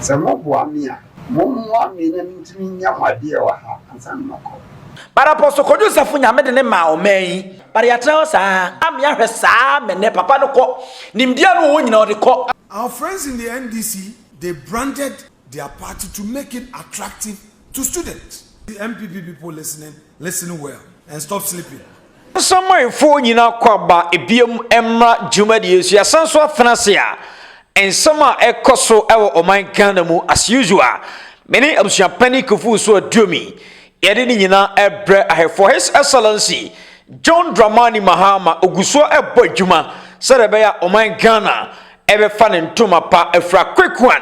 Some boamia, Mommy, and Yamadi or Hansan Moko. But Apostle Kwadwo Sarfo nyame de ne ma o man but ya tell sa am ya hwesa me ne papa no ko nimdia no wo nyina o de ko. Our friends in the NDC, they branded their party to make it attractive to students. The NPP people listen well and stop sleeping. Somewhere for nyina kwaba ebiem emra jumadi yesu asanso afenase a ensama ekoso ewo oman Ghana mu as usual. Many abusuapani kufu so aduomi yede ni nyina ebre ahefo His Excellency John Dramani Mahama oguso ebo adwuma serebe ya oman Ghana ebe fa ne ntoma pa efra kwekwan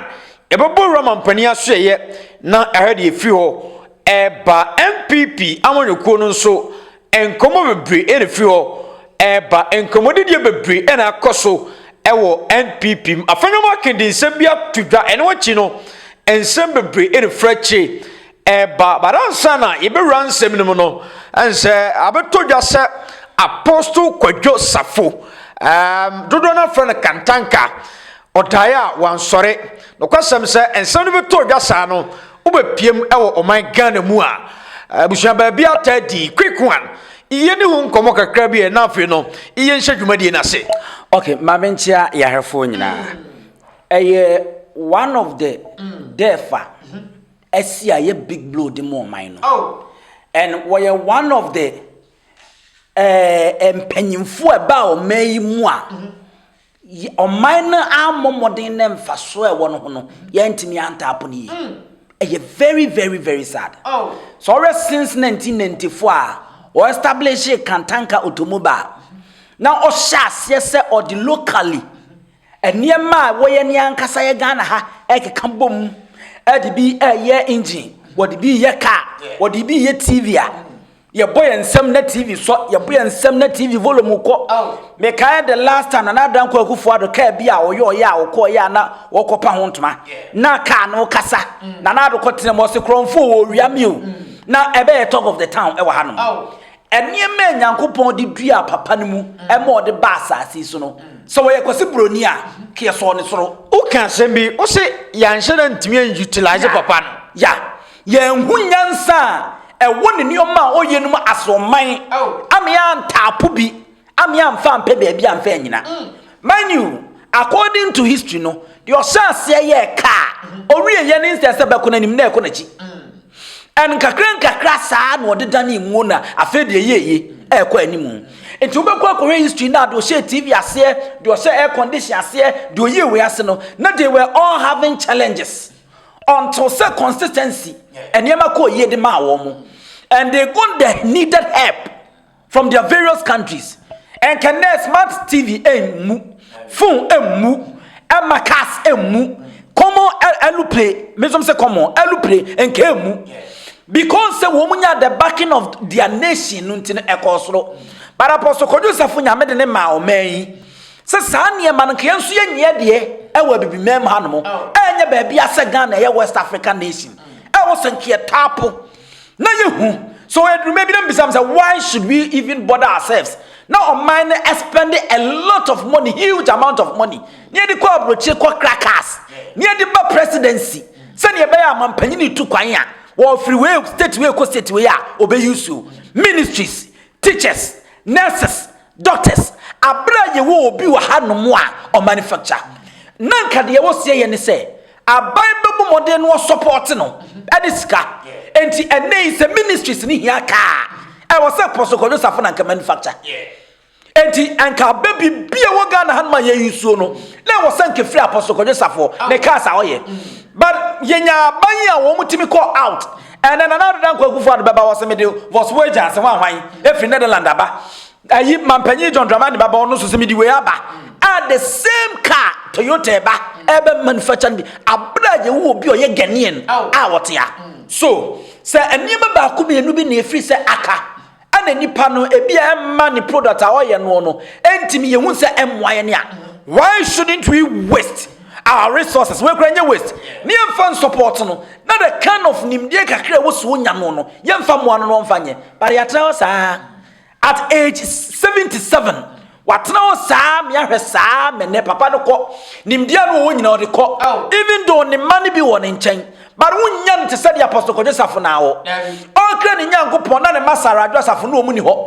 ebebo romampani asoye na ehede efi ho eba NPP amonyekuo no nso enkomo bebre erefi ho eba enkomo didie bebre ena akoso ewo NPP Afenyo Markin din sebia tudwa ene wachi no ensem bebre erefrache eba baransa na ibe ransem no no ense abetodwa se Apostle Kwadwo Sarfo dodo na friend kantanka odaya wansore no kwasem se ensem no betodwa sa no ubepiem ewo oman Ghana mu a abusuan ba bia tadi quick one iye ni hu nkomo kakra bi na afi no iye nhadwumadie na se. Okay, mamentia ya herfo nyina one of the defa Asia ye big blow the more mine. Oh. And we one of the empanyimfo eba o mai mu a o mine amomodin na mfaso e wono ho no ye ntimi anta aponi very very very sad. Oh. So already since 1994 o establish Kantanka automobile. Now o shase se or the locally eniema wo ye ni ankasa ye Ghana ha ekekambom be a year engine, what be ye car, what be ye TV. Your boy and some net TV, so your boy and some net TV volume. Make I the last time another uncle who for the cabia or your ya or koyana or copahontma. Na car no casa, nanado cotton was a crown for Yamu. Now a better talk of the town, ever hanum. And near men, Uncle Pon di Bria Papanimu, and more the bassa seasonal. So I was a brunia, Kiason so. Who can send me? O say yan shouldn't me utilize papa. Ya, yan wunyansa, a one in your ma or yenuma as on mine. Oh, Amian tapubi, Amian fan baby and fenina. Mind you, according to history, no, your son say ye car, or real yan instance about Kunanim Nekonachi. And kakra sa no de dani mu na afede ye ekọ animu enti wo bekọ Korean history na do share TV ase do share air condition ase do ye we ase no na they were all having challenges until say consistency and yema ko ye de ma wo mu and they got the needed help from their various countries and can smart TV mu phone mu makas mu common eluplay me some say common eluplay and kemu. Because the woman had the backing of their nation until ekosro. But Apostle Kwadwo Sarfo nyame de ne ma o man. Se sane man kan so ye nye de e wa bibi mem hanom. Enye ba bia se Ghana ye West African nation. E wo senke tapo. Na ye hu. So maybe them say why should we even bother ourselves? Now a man spending a lot of money, huge amount of money. Near the ko broche ko crackers. Near the presidency. Send ye be am panyin tu kwan ya. Well, freeway, state way, co state way, obey you. Ministries, teachers, nurses, doctors, abra ye wo obi wa ha no mo a or manufacture. Nanka de wo say ye say, a Bible modern was support no. Ediska. Enti ene is a ministries ni here ka. I was a Apostle Kwadwo Sarfo na manufacture. Enti anka baby bia wo Ghana han ma ye yusu no. Na was sanke free Apostle Kwadwo Sarfo ne ka sa oye. But yenya banya wo mutimi call out and then another dan kwagu for the baba was me de was wages wan hwan every Netherlands aba ayi mampanyi John Dramani baba ono so me di we aba at the same car Toyota eba ebe manufacturing bi abra ye wo obi o ye Ghanaian a wote ya so say enima ba ku me enu bi na efri say aka ana nipa no ebi e ma ni product a oye no entimi ye hu say emwaye ne a why shouldn't we waste our resources we kran waste ni emfa support no na the kind of nimdie kakra wo so nya no yemfa mo ano no mfa nye but ya tell sa at age 77 watena o saa me ahwe saa me ne papa no kɔ nimdia no wo nyina o de kɔ even though ne man bi wɔ ne nkyɛn but wonya no te sɛ de Apostle Kwadwo Sarfo na wo o kra ne Nyankopɔn na ne masara adwo Sarfo no mu ni hɔ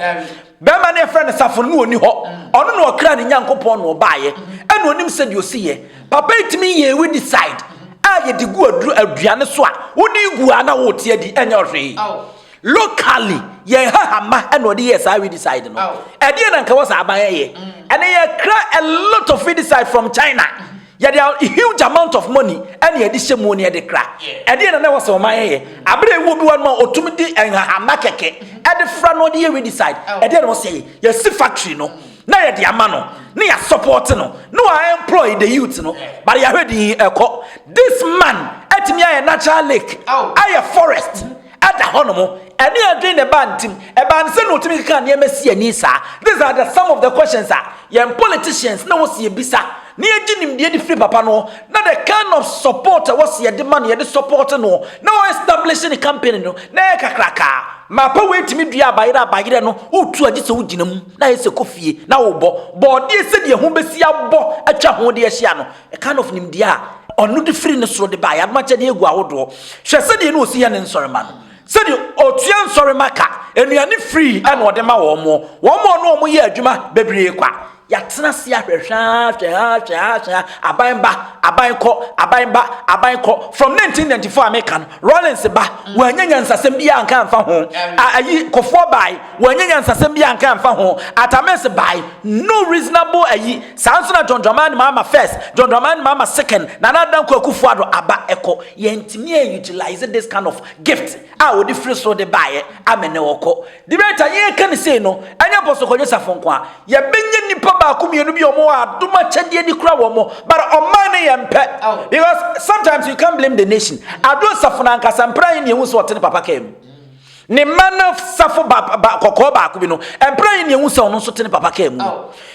bɛma ne frɛ ne Sarfo no ni hɔ ɔno no kra ne Nyankopɔn no baaye ɛna onim sɛ de osiye papa itimi ye we decide a ye de gu aduane so a wodi gu ana wo tie di ɛnyɛ ɔhwe locally ye hama and what yes I we decide no e dey na nka was aban ye and ye cry a lot of we decide from China ye there a huge amount of money and ye dey shemu ne dey cry e dey na was o man ye abre wo bi wan ma otumi di hama keke e dey fra no dey we decide e dey na was say ye see factory no na ye dey ama no na ya support no I employ the youth no but ye ready this man etimi a natural lake a forest ada honomo eni adwen ne bantim e ban se no timi kan ne mesi ani sa these are the some of the questions are yem politicians na wo se bisa ne aginim de free papa no na the kind of support was ye de man ye de support no na wo establishing the campaign no na kakraka ma pa we timi dua bayire no otu agi se wo gina mu na ye se kofie na wo bo de se de ho besi abo atwa ho de ahia no a kind of nim dia onu de free ne so de ba ya ma che de egu awodo hwe se de no osi ya ne nsore ma no said you otuan sorry maka enuane free and ode ma wo mo no mo ye adwuma bebre kwa yatena se ahwehwa aban ko from 1994 American Rollins ba wanyanya nsasem bia anka amfa ho ayi kofo bai wanyanya nsasem bia anka amfa ho atames bai no reasonable ayi sansona John Dramani Mahama first John Dramani Mahama second Nana Danko Akufo-Addo aba eko yentimi utilize this kind of gift a wo free so de bai amene woko the better ye can say no anya Apostle Kwadwo Sarfo nko a ye benye nipa ba kumienu bi omo adoma chede di kura wo mo but oman ne yempe because sometimes you can't blame the nation addo Sarfo na nkasa mpran ne ehu so otene papa kam ne man of Sarfo ba kokko ba ku bi no mpran ne ehu so ono so tene papa kam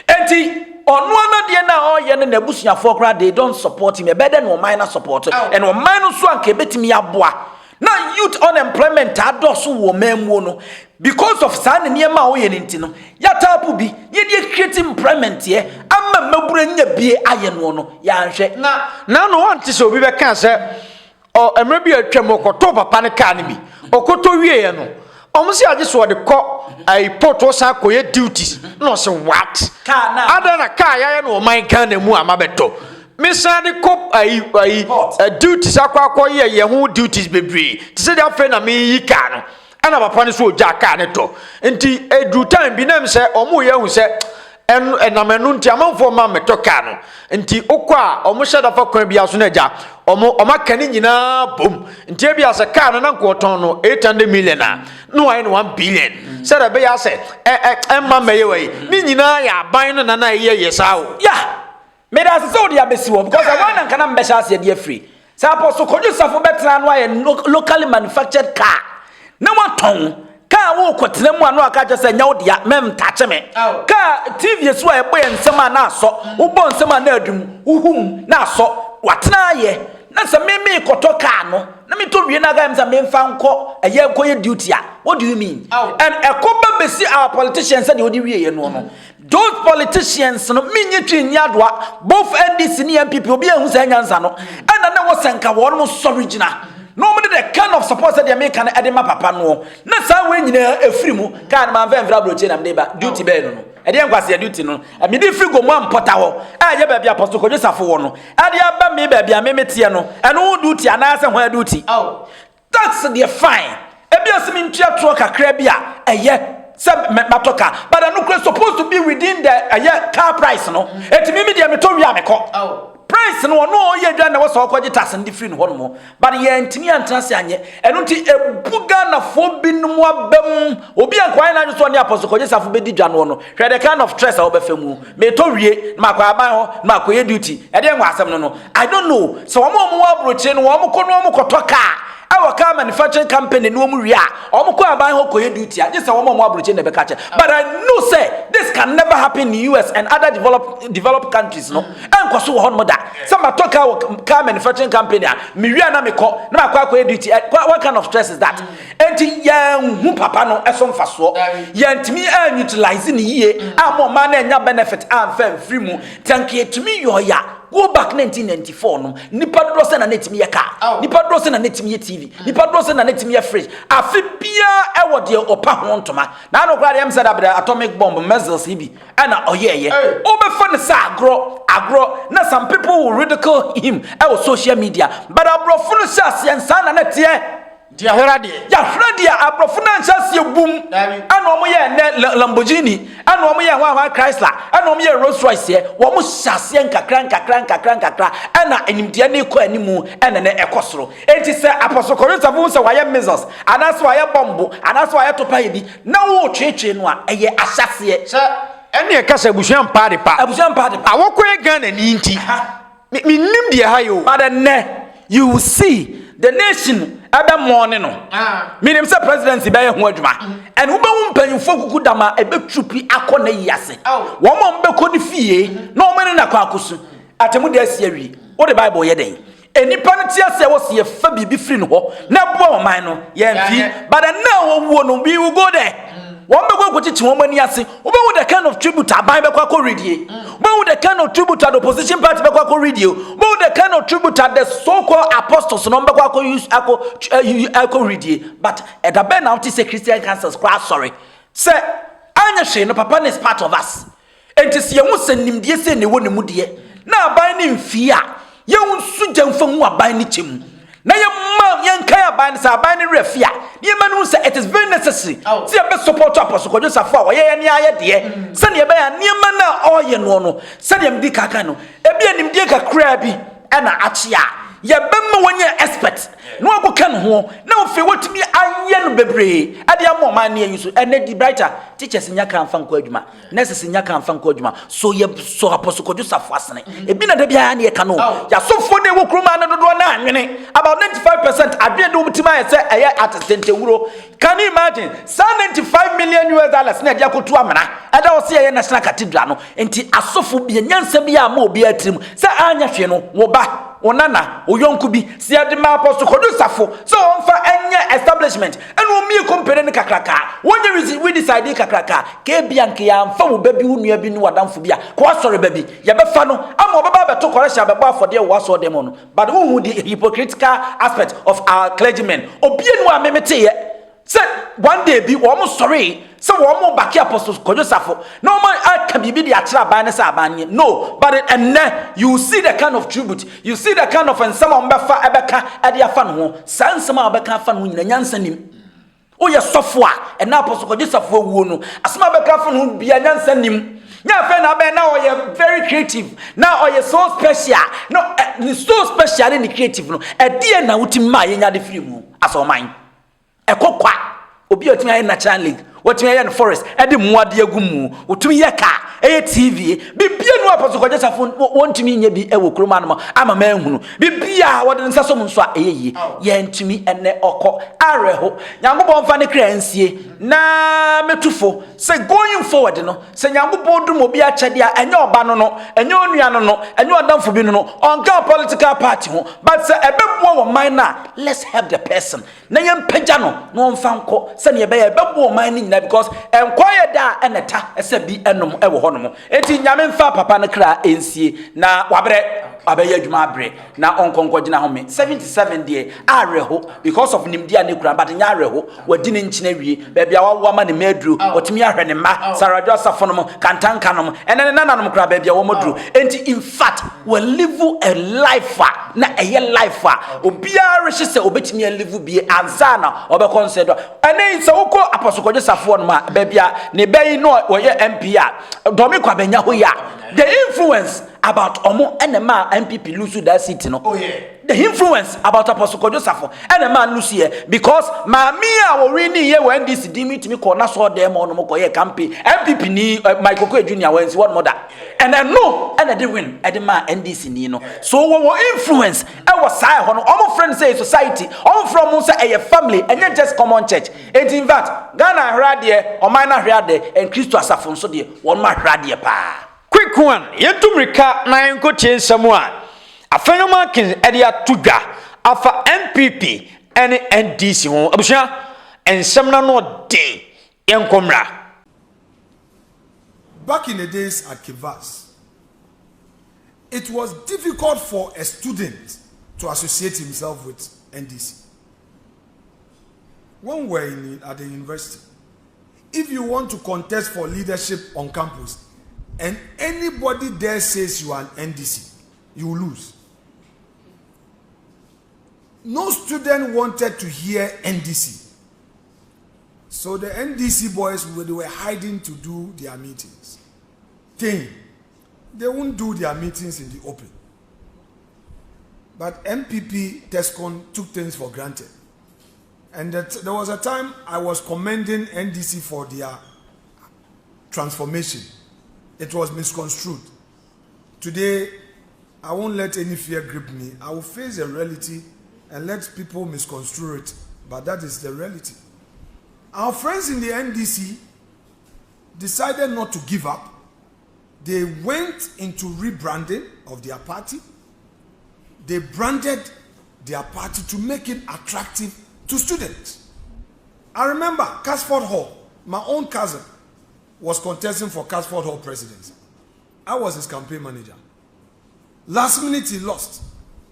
enti onu ana de na oye ne nabusuafo kura they don't support him e better no minor support and o man so anka betimi aboa na youth unemployment adoso wo mamu no because of san niema wo ye ntino ya tapu bi ye dey create employment ye amma mabura nya bie aye no ya nhwe na no wante se obi be kan se o emre bi atwam okoto papa ne ka ne bi okoto wie ye no omo se age so de ko ai poto sa koye duties no se what ka na adana ka ya no man kan na mu amabeto mesane kop duties akwa ye ho duties bebre ti se de afa na me yi ka no ana papa ne so oja ka ne to enti edru time bi nam se omo ye hu se enamenu nti amanfo ma meto ka no enti okwa omo sheda fa kwan bia so na ja omo aka ni nyina bom enti e bia se ka no na nkoton no 800 million no why no 1 billion se da be ya se ma meye we ni nyina ya ban no na ye yesawo ya me da se so dia besi wo because I want nka na mbesha ase dia free say Apostle Kwadwo Sarfo betra no aye locally manufactured car na waton car wo kwetena mu anu aka je nya wo dia mem tache me car TV so aye boy nsema na aso wo bo nsema na adum uhum na aso watena aye na se me koto car no na me to wie na ga msa me mfa nko aye koye duty a what do you mean and ekoba besi our politicians say they odi wie ye no those politicians no minye twinyadwa both NDC and NPP obi ehun sa nyansa no and na wo senka wo no original no me the kind of support that they make an edema papa no na sa we nyina efiri mu kan man fa mfra broche na mdeba duty be no e dey nkwase duty no me dey free go mo ampota wo ye ba bia Apostle Kwadwo Sarfo wo no e dey aba me ba bia me metie no e no duty anase ho duty tax dey fine e bia se me ntua to kakra bia eye matoka but I'm not supposed to be within the car price no eti me dia me to wi ameko price no no ye dwa na wo so kwaje tax ndi free no ho no but ye ntimi antrase anye eno nti ebuga na fo binum abam obi ankwan na so ne Apostle Kwadwo Sarfo be di dwa no no hwe the kind of stress a wo be famu me to wie na makwa aban ho na makoye duty e dey nwa asem no I don't know so wo mo abroche no wo mo ko no mo koto car our car manufacturing company no mu ria omo ko aban ho koye duty a just say omo abroche na be ka che but I know say this can never happen in the US and other developed countries no enkoso wo hono da some talk car manufacturing company a me ria na me ko na akwa koye duty what kind of stress is that enti ya hu papa no eso mfaso ya ntimi a utilize ni ye amo ma na nya benefit am fa free mu tanki etumi yo ya go back 1994 no nipa do se na netimi ye car nipa do se na netimi ye TV nipa do se na netimi ye fridge afi bia e wo de opa ho ntoma na no kra dem said abda atomic bomb missiles hibi ana oyeye obefa ne sa agro na some people will ridicule him e social media but abrofo no sha siensa na tie dia herade abrofo na nhyase bum ana omo ye ne Lamborghini ana omo ye wa Chrysler ana omo ye Rolls Royce ye wo mo hyase nkakra ana enimdia ne ko animu ana ne ekosoro enti se apostle Korinto bu se wa ye measles ana se wa ye bombo ana se wa ye topa ye bi na wo twetwe no a eye ahyase se ene e kasa busuan paade pa awoko e Ghana ni nti mi nim de ha yo but then you will see the nation ebe morning no meaning say presidency be ho adwuma and wo be wo mpanyimfo kuku dama ebe trupi akọ na yase wo mo mbe ko ni fie na wo mene na kwa akosu atemu de asia wi wo the bible ye den enipa no tia se wo se ye fa bibi free no ho na bo wo man no ye mfi but now wo no we will go there one be go chichi wo mani ase wo be with the kind of tribute aban be kwa redie wo with the kind of tribute the opposition party be kwa redie wo with the kind of tribute the so called apostles no be kwa use ako redie but at the ben now say Christian councils kwa sorry say anya hwe no papa is part of us enti se ye hu sanimdie se ne wo ne mu de na aban ne mfie a ye hu sujamfa mu aban ne chemu na yankai aban sa aban ne refia ye manu say it is very necessary see be support Apostle Kwadwo Sarfo a ye ne aye de se ne be ya niema na oye no no se ne mdi kaka no ebi animdie kakra bi na ache a ye bemma wonye expert no agoka no ho na ofe wotumi aye no bebre ade am man ne yusu ene di brighter teachers nya kan fa nko adwuma nurses nya kan fa nko adwuma so ye so Apostle Kwadwo Sarfo asene ebi na da bia na ye ka no ya sofo de wo kroma na dodo na anwene about 95% adwe de umutima ye se eye attendant wuro can you imagine $95 million na dia kotu amana ada wo se ye national cathedral no enti asofo bia nyansa bia ma obi atrim se anya hwe no wo ba onana oyonku bi si ade ma Apostle Kwadwo Sarfo so onfa enye establishment enu omi compare ne kakraka wonye we decide kakraka ke bia nke ya mfa wo ba bi wunua bi ni wadamfo bia ko asore ba bi ye befa no ama obaba beto correction abebo afode wo aso dem no but who the hypocritical aspect of our clergymen obienu amemete ye say one day bi wo mo sorry so wo mo back Apostle Kwadwo Sarfo no man aka bibi de atira ban ne sa ban no but and you see the kind of tribute you see the kind of ensema ombefa ebeka ade afa no ho sansema obeka afa no nyina nyansa nim oye sofo a na Apostle Kwadwo Sarfo wuo no asema obeka afa no bia nyansa nim nya fe na be na oye very creative now oye so special no so special and creative no e die na wuti ma ye nya de free mu aso man ekokwa obi otumi aye natural league wotumi aye no forest e de muade agumu wotumi ye ka eye TV bibia no Apostle Kwadwo Sarfo wontumi nya bi e wo kroma no ama ma ehunu bibia wode nsaso mu nso a eyeye ye ntumi ene okọ areho nyankopon fa ne kra nsie na metufo say going forward no say nyankopon dum obi achede a enye oba no enye onua no enye odamfo bi no onka political party ho but say ebebo wo man na let's help the person na yem pagya no mfa nko say ne be ebebo wo man ni because enkoye da eneta ese bi enom ewo honom enti nyame mfa papa ne kra ensie na wabre abaya adwuma abre na onkonko gina home 77 die areho because of nimdia ne kura but nya areho wadi ne nkyina wie bebia wawo ma ne madru otimi ahwe ne ma saradwa safonom kantankanom ene nananom kura bebia wo modru enti in fact we live a life na eye life obia rehye se obetimi live bi ansa na obekonsider ene se woko Apostle Kwadwo Sarfo no ma bebia ne bayi no wo ye MP a domi kwa benya ho ya the influence about Omo and the man NPP lose that seat, no. Oh yeah. The influence about Apostle Kwadwo Sarfo and the man lose here because my mia we ni here when this dimit me corner saw them on mo koye campaign NPP ni Michael Kwe Junior when one mother and I know and they win at the man NDC ni no. So we influence I was say hono all friends say society all from us say a family and not just common church. And in fact Ghana hradie o man na hradie and Christo Asafo so de one man hradie pa. Quick one, yentumrika na yenko tie nsɛm Afenyo Markin edia tudwa afa NPP and NDC ho abusua ensɛm na no den yenkomra. Back in the days at Kivas, it was difficult for a student to associate himself with NDC. When we were at the university, if you want to contest for leadership on campus and anybody there says you are an NDC, you will lose. No student wanted to hear NDC. So the NDC boys, they were hiding to do their meetings. They won't do their meetings in the open. But MPP TESCON took things for granted. And there was a time I was commending NDC for their transformation. It was misconstrued. Today, I won't let any fear grip me. I will face the reality and let people misconstrue it. But that is the reality. Our friends in the NDC decided not to give up. They went into rebranding of their party. They branded their party to make it attractive to students. I remember Casford Hall, my own cousin, was contesting for Casford Hall presidency. I was his campaign manager. Last minute he lost.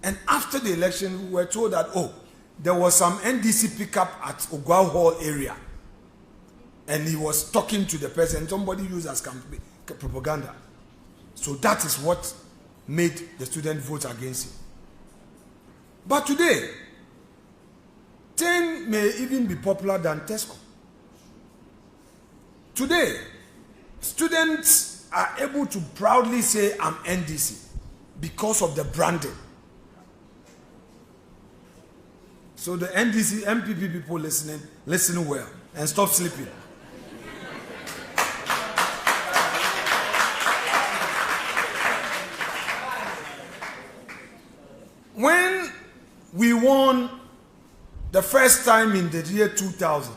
And after the election, we were told that, oh, there was some NDC pickup at Ogwao Hall area. And he was talking to the person. Somebody used as campaign propaganda. So that is what made the student vote against him. But today, 10 may even be popular than TESCON. Today, students are able to proudly say, I'm NDC because of the branding. So the NDC, MPP people listening, listen well and stop sleeping. When we won the first time in the year 2000,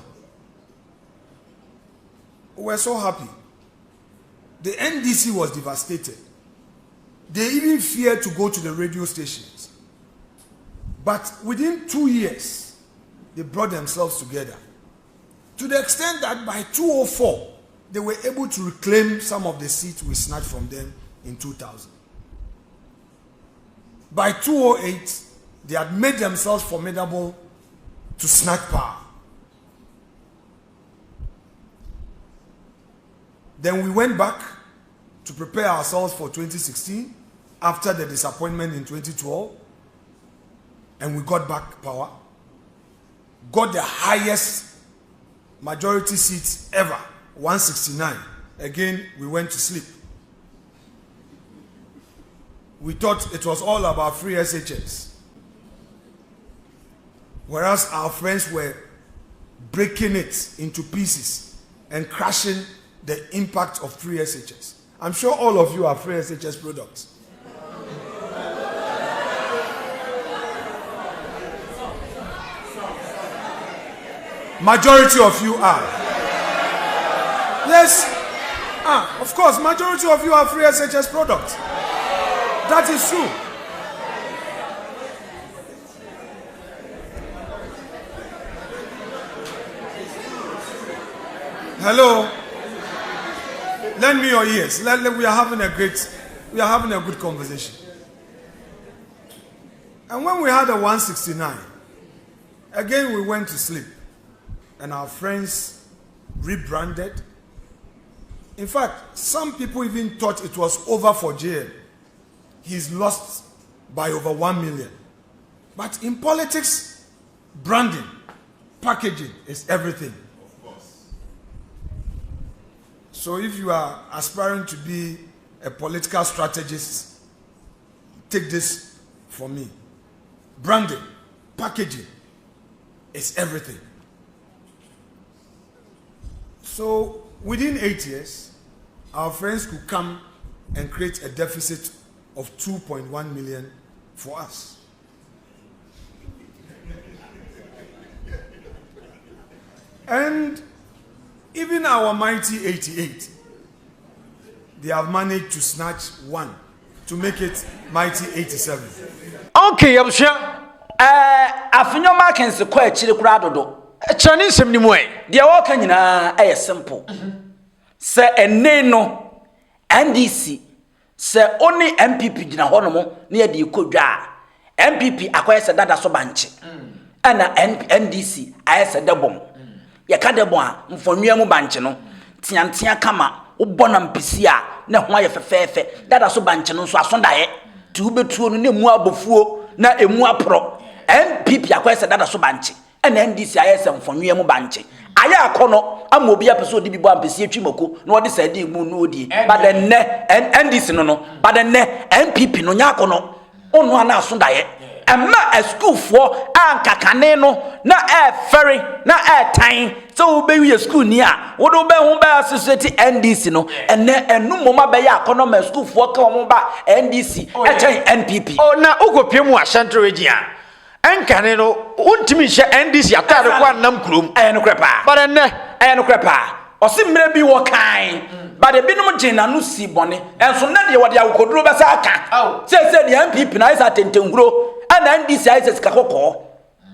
we were so happy. The NDC was devastated. They even feared to go to the radio stations. But within 2 years, they brought themselves together. To the extent that by 2004, they were able to reclaim some of the seats we snatched from them in 2000. By 2008, they had made themselves formidable to snatch power. Then we went back to prepare ourselves for 2016 after the disappointment in 2012. And we got back power. Got the highest majority seats ever, 169. Again, we went to sleep. We thought it was all about free SHS. Whereas our friends were breaking it into pieces and crashing the impact of free SHS. I'm sure all of you are free SHS products. Majority of you are. Yes. Of course, majority of you are free SHS products. That is true. Hello. Lend me your ears. We are having a good conversation. And when we had a 169, again we went to sleep. And our friends rebranded. In fact, some people even thought it was over for JM. He's lost by over 1 million. But in politics, branding, packaging is everything. Of course. So if you are aspiring to be a political strategist take this for me. Branding, packaging is everything. So within 8 years, our friends could come and create a deficit of 2.1 million for us. And even our mighty 88, they have managed to snatch one to make it mighty 87. Okay, Abusha. Afenyo Markin se kwa chire kura dodo. Chinese nim ni mo e. De waka nyina simple. Se enne no NDC se oni NPP gina ho no mo na ye de kodwa. NPP akoye se dada so banche. Ana NDC aye se debom. Ye ka debom a mfonua mu banche no tiantia kama ubona mpisi a na ho aye fefefe dada so banche no so asondaye ti ubetuo no na emu abofuo na emu apro. NPP akoye se dada so banche ana NDC aye se mfonua mu banche aye akono amobi apeso di bibo ampesi atwimako na odi sa di mu no odi but then NDC no but then NPP no nya akono onu ana asondaye emma a school for ankakane no na ferry na time so be we school ni a wo do be ho ba associate NDC no enne enu moma be ya akono ma school for ka mo ba NDC e chen NPP na ugopie mu Ashanti region enkane no untimi hye NDC atare kwa nam krom no krepa but enne no krepa osi mre bi wo kan but ebi no gina no si bone enso na de wode akoduro be sa aka se de NPP na isa tentenhuro ana NDC isa sika kokko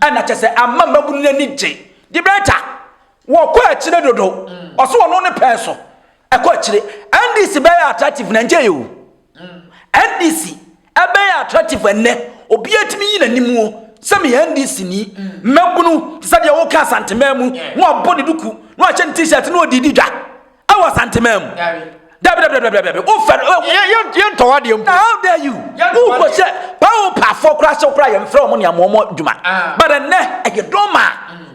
ana chese amma mabunu na nije di brata wo kwa akire dodo oso wono ne penso e kwa akire NDC be attractive na nje yo NDC ebe attractive enne obi atimi yi na nimu semi NDC ni mabunu sade wo ka santemam wo abode duku no a chen t-shirt no odidi dwa awa santemam dabe o fer ye nto wade mpo how dare you who ko se pa for crash okra ye mfra omo ne amomo dwuma but ne e doma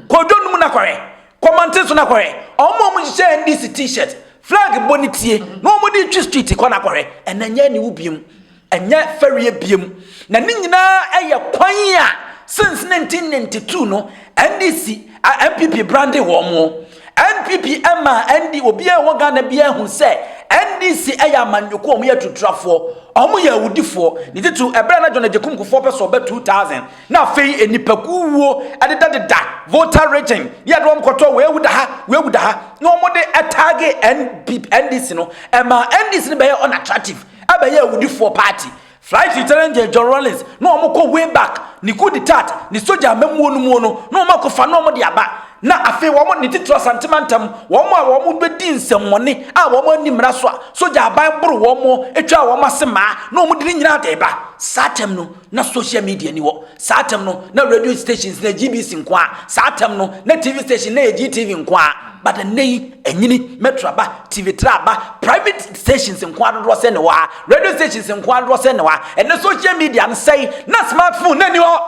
ko donu na kware commenting so na kware omo hye NDC t-shirt flag bonitie no omo di twi street ko na kware enanya ni wubiem enya ferie biem na ni nyina eye kwan a since 1992 no NDC NPP branding wo mo NPP ama ND obi e wo Ghana bia hu se NDC eya manyoko omo ya tutrafo omo ya wudifo ni titu ebra na John Ajekumkufo peso be 2000 na fei enipakuwo adedadeda voter rating ya do mkoto we wuda ha na omo de atage NDC no ema NDC ne be unattractive abaye wudifo party flight challenge John Rollins no omo way back ni good tat ni soldier mamuo no mu no no omo ko fa no omo de aba na afi wo mo ni titro sentimentam wo mo bedi nsemmone a wo mo animra so a soldier aban boro wo mo etwa wo mo asema na omo de nyina de ba satem no na social media ni wo satem no na radio stations na GBC nko a satem no na TV station na GTV nko a but nei enyini metraba TV traba private stations nko adoro se ne wa radio stations nko adoro se ne wa and social media no say na smartphone na ni wo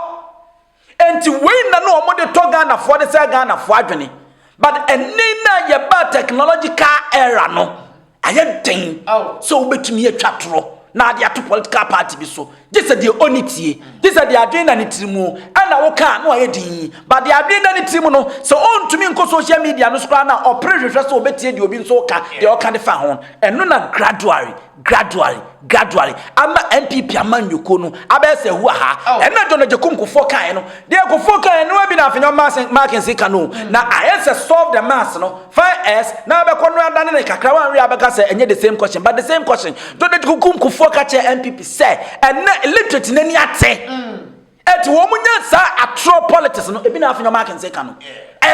enti we na no omo de to Ghana for de say Ghana for adwene but eni na ye ba technological era no aye den so obetumi atwa toro na dia to political party bi so just the onitie just the adwene na ne tirimu ana wo ka no aye din but the adwene na ne tirimu no so ontumi nko social media no skra na operate so obetie de obi nso ka de o ka de fa ho eno na gradually ama NPP amanyoko no abese hu ha ena John Ajekumkufo kan no de Akufo kan no abi na Afenyo Markin sika no na ayese solve the mass no 5s na abekọ no adane ne kakra wan wi abeka say enye the same question but the same question John Ajekumkufo ka che NPP say ena illiterate nani ate eti wo munya sa atro politics no ebi na Afenyo Markin sika no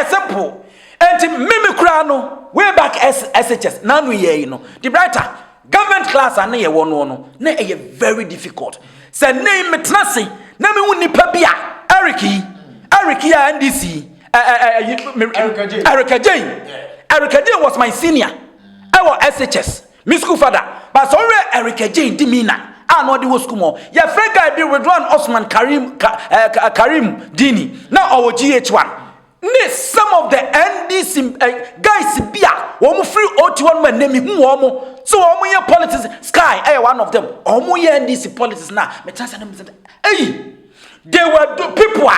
simple enti mimi kura no way back SHS na no ye no the brighter government class and ye wono no na e very difficult say name metnase na me woni pa bia Eric ya NDC Eric Jane was my senior I was SHS me school father but so Eric Jane di mina no di wo school mo ya frega bi Redwan Osman Karim Dini na owo GH1 Some of the NDC guys bia womu free OT1 man name hu womu so womu ye politics sky one of them womu ye NDC politics na me chance na me say hey they were people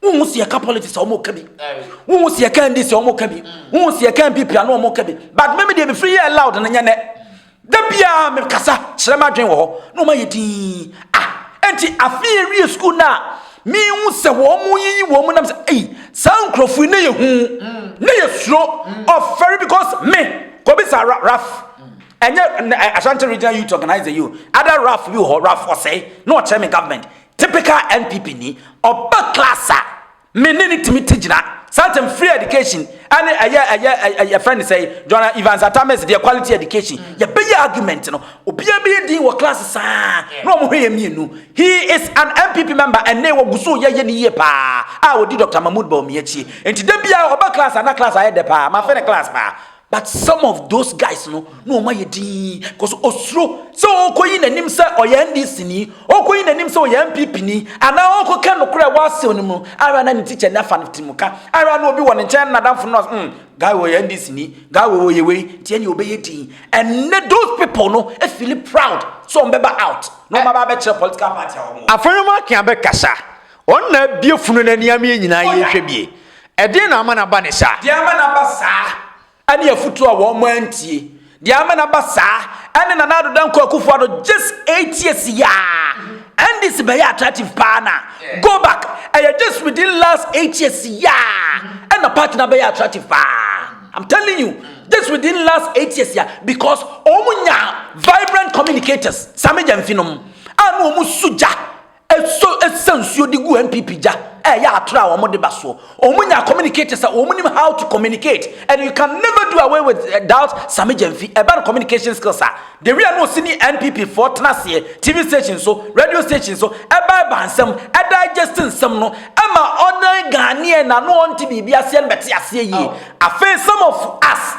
womu see ka politics womu ka bi womu see ka NDC womu ka bi womu see ka NPP na womu ka bi but maybe they be free loud na nya ne da bia me kasa kyerema adwen wo no ma ye din enti afie school na me hu se womu yi womu na me say hey sound crofui na ye hu na ye slow of very because me go be sa rough enye Ashanti Regional Youth Organizer you other rough you or rough for say no chairman government typical NPP ni oba classa me ni timi tigina certain free education and a friend say John Evans Atames the quality education ya be argument no obia be din wo class sa no mo hwe mi nu he is an MPP member and ne wo guso ye ni ye pa odi Dr. Mahmoud Bawumia enti da bia oba class na class aye de pa ma fe class pa but some of those guys no ma ye din cause osro so okoyi nanim say oye NDC ni okoyi nanim say oye MPP ni ana okoka no kura wase onimu ara na ni teacher na fan timuka ara na obi won nchen na damfo no guy wo ye NDC ni guy wo ye we tie ni obeye din and those people no e feel proud so mbeba out no ma ba be chere political party Afenyo Markin be kasa on na bie funu na niam ye nyina ye hwe bie e de na ama na ba ne sa de ama na ba sa ani afutu a wo mantie de ama na ba sa ani na nado dan ko Akuffo ado just 8 years ya and this be attractive partner go back just within last 8 years ya and the partner be attractive pa I'm telling you just within last 8 years ya because omunya vibrant communicators sameja mfinom anu omu suja so esansuo di gu NPP ja ya atra wo mo de baso omunya communicators omunim how to communicate and you can never do away with doubt samejemfi about communication skills the real no sini NPP for tenase TV stations so radio stations so eba bansam digesting some no ama other Ghanaian na no on TV bia se beti ase yi afa some of us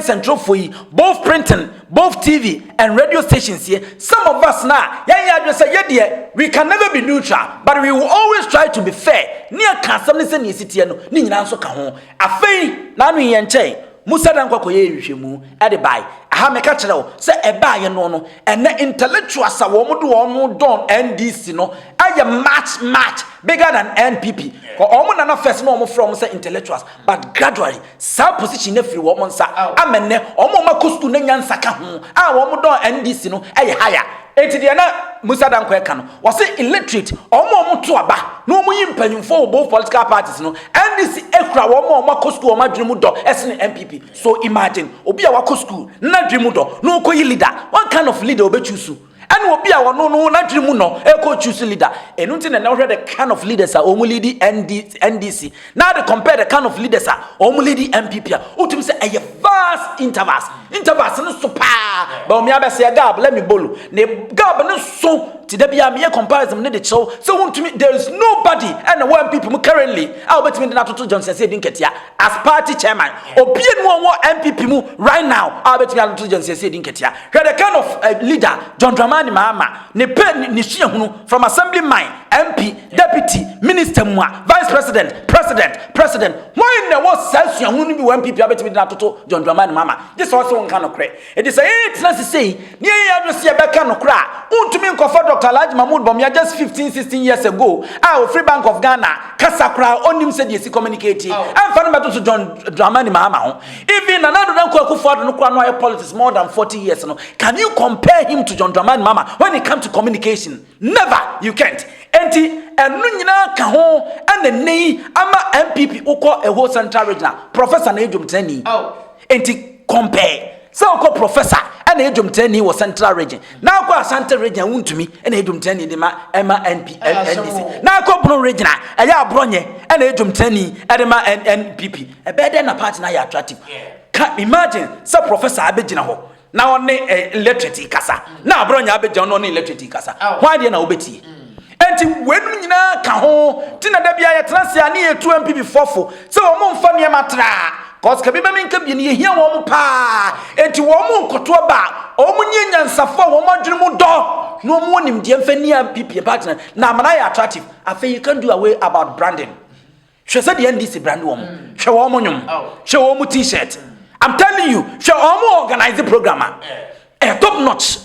central for you, both printing, both TV and radio stations here. Some of us now, we can never be neutral, but we will always try to be fair. Near Casamnis and Citiano, Ninanso Cajon, a fay, Nanu Yanche, Musa dan kwakoye hwehwemu ade bai aha meka kire wo se eba ye no ene intellectual sa wo mo do ono don NDC no aye match bigger than NPP ko omo na first no omo from say intellectuals but gradually some position na free wo mo nsa amenne omo makostu na nyansa ka ho a wo mo don NDC no aye higher enti de na Musa dan kweka no wo se illiterate omo to aba no omo yimpanyimfo both political parties no NDC ekura wo mo makostu o madwemu do esne NPP so imagine obi a wako school na dream do no koyi leader what kind of leader obe choose and obi a no na dream no e ko choose leader enu nti na hwe the kind of leaders are omu lead NDC now they compare the kind of leaders are omu lead MPP utum say a vast intervals no so pa ba omi abese gab let me bolu ne gab no so ti da bia me comparison ne de show so untumi there is nobody and one people currently I bet me na toto Johnson say din ketia as party chairman obi enu won MPP mu right now I bet me na toto Johnson say din ketia hwe the kind of leader John Dramani Mahama ne pe ni hia hunu from assemblyman MP deputy minister mu vice president when there was sense hunu bi MPP I bet me na toto John Dramani Mahama this also one kind of credit it is say let's say ne ya do se be kan no kra untumi nkofa Dr. Alhaji Mahmoud Bawumia just 15-16 years ago Free Bank of Ghana kasakra onim said yesi communicate and fan meto to John Dramani Mahama even another Kwadwo Sarfo no kwa no politics more than 40 years no can you compare him to John Dramani Mahama when it comes to communication never you can't enti enu nyina ka ho and nei ama MPP ukọ a whole central regional professor na ejum tani enti compare so ko professor and ejum tani was central region now ko central region wuntumi and ejum tani de ma NDC now ko bro regional eya abronye and ejum tani e ma NPP e be dey na party na ya attractive can imagine so professor abegina ho na on electricity kasa na abronya abegina no electricity kasa why dey na obeti enti wenu nyina ka ho tina da bia ye transia na ye 2 MPP fofo so o mfa ne matra cause kabi ba menka bi ne hia wo mo pa enti wo mo nkoto ba o mo nyenya nsafo wo mo dwene mu do no mo nim de mfa ni MPP partner na amana ya attractive afa you can do away about branding She said the NDC brand woman. She woman yum. She woman t-shirt. I'm telling you, she woman organize the programmer. Top notch.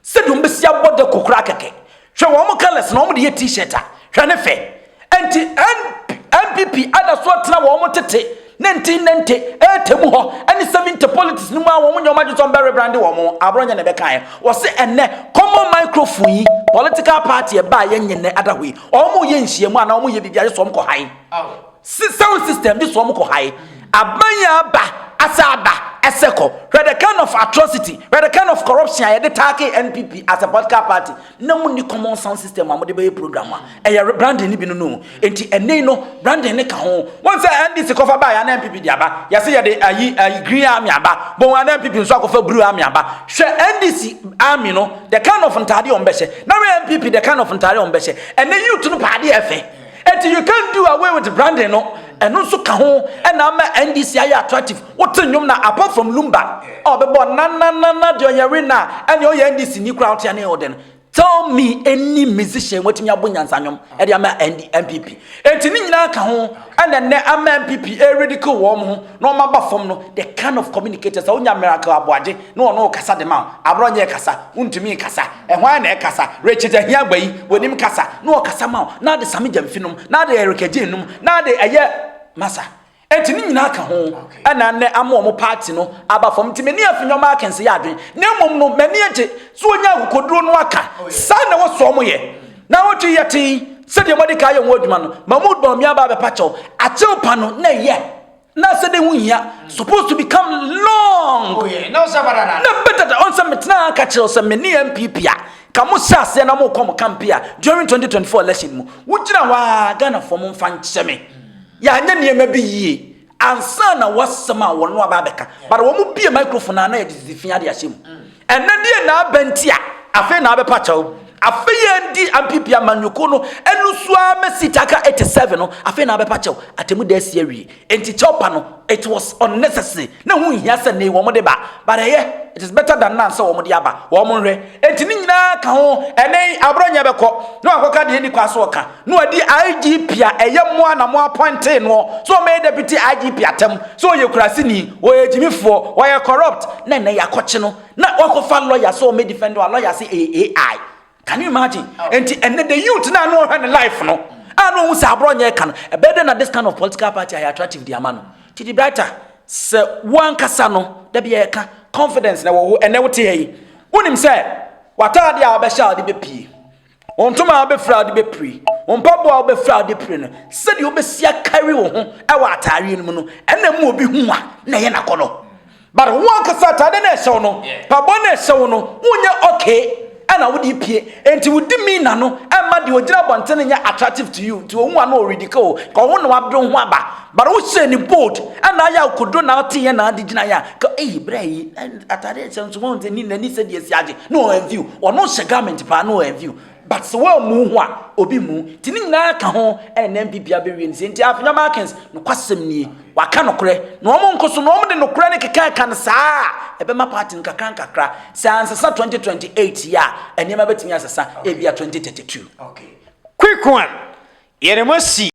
Said you miss your body kokrakeke. She woman colors no the t-shirt. She nefe. NPP ada so tena woman tete. 1990 etemu ho ani 70 politics no ma wo nyoma juton berry brand wo abronya ne bekan wo se enne common microphone yi political party e ba ye nyene adahwe o ye nhyiemu ana o ye bibia so mko hai sound system this so mko hai abanya ba asaba eseko where the kind of atrocity where the kind of corruption I dey take NPP as a political party no mu ni common sound system amode be program e ye branding ni bi no enti ene no branding ne ka ho won say NDC kofa ba ya na NPP di aba ya say ye dey ayi green army aba bon wa na NPP nso akofa blue army aba hwe NDC army no the kind of ntade on be hye na NPP the kind of ntade on be hye ene youth no pa de efe enti you can't do away with the branding no and also kaho and na NDC are attractive what nyom na apart from Lumba oh be born na de oyarena and your NDC ni crowd ya na oden tell me any musician what me abonyansa nyom e de ama NPP enti ni nyina kaho and na ama NPP e ridicule wo mo no ma ba fom no the kind of communicators onya miracle aboade no no kasa de ma abronye kasa untumi kasa e hwan na e kasa Richard ahia gbayi wonim kasa no kasa ma na de sami jamfinum na de erikaje num na de eye masa enti ni nyina ka ho ana ne ama omo party no aba fom ti meni Afenyo Markin se ya adwen ne mom no meni eje so onya akokoduro no aka sa na wo so mo ye na wo twi yeti se de modi ka ye wo adwuma no Mahmoud ba mi aba be pacho achew pa no na ye na se de hunya supposed to become long no sabarana na better on some metna ka chiro se meni MPP a kamo sase na mo kom campaign during 2024 election mu wugina wa Ghana fom mfa ncheme ya nya niema bi yie ansa na wasama wono ababeka but wo mu bie microphone na edizifia de ahyem enne die na abantia afi na abepa chaw afi yendi ampipi amanyuko no enusua mesitaka 87 no afi na abepa chaw atemu da asia wie enti chopa no it was unnecessary na hu hia se ne wo mo de ba but it is better than none so wo mo de aba wo mo hwe enti ni nyina ka ho ene abronya beko no akoka de ni kwaso oka no adi IGP a eye mo na mo appoint no so me deputy IGP atem so ye kurase ni wo ejimifo wo ye corrupt na yakoche no na wakofa lawyer so me defend wa lawyer say AI. Can you imagine? Enti ene the youth na no hwe life no anu say abronya kan better na this kind of political party are attractive the amano tidi brighter se one kasa no da bia ka confidence na wo ene wote yi wonim se watade a obesha de bepie ontoma obefra de bepri ompabo a obefra de pri no se de obesia carry wo ho e wa atare no no ena mu obi hu a na ye nakono but one kasa tade na ehyew no pabo na ehyew no wonye okay ana wodi pie enti wodi mi na no ema de ogira bontene nya attractive to you to ohu ana ridicule ka wo no wabdo ho aba but wo se ni bold ana ya kodo na otiye na adigina ya ka brai atare senso mo nti ni nani se de asiage no view ono she garment pa no view but so well mu ho a obi mu tini nyina ka ho NPP abewie nti enti Afenyo Markin no kwasem ni waka nokre no omo nkoso no omo de nokre ne keka kan saa ebema party nkakra sansa 2028 ya enema betimi asasa ebia 2032 quick one yeremasi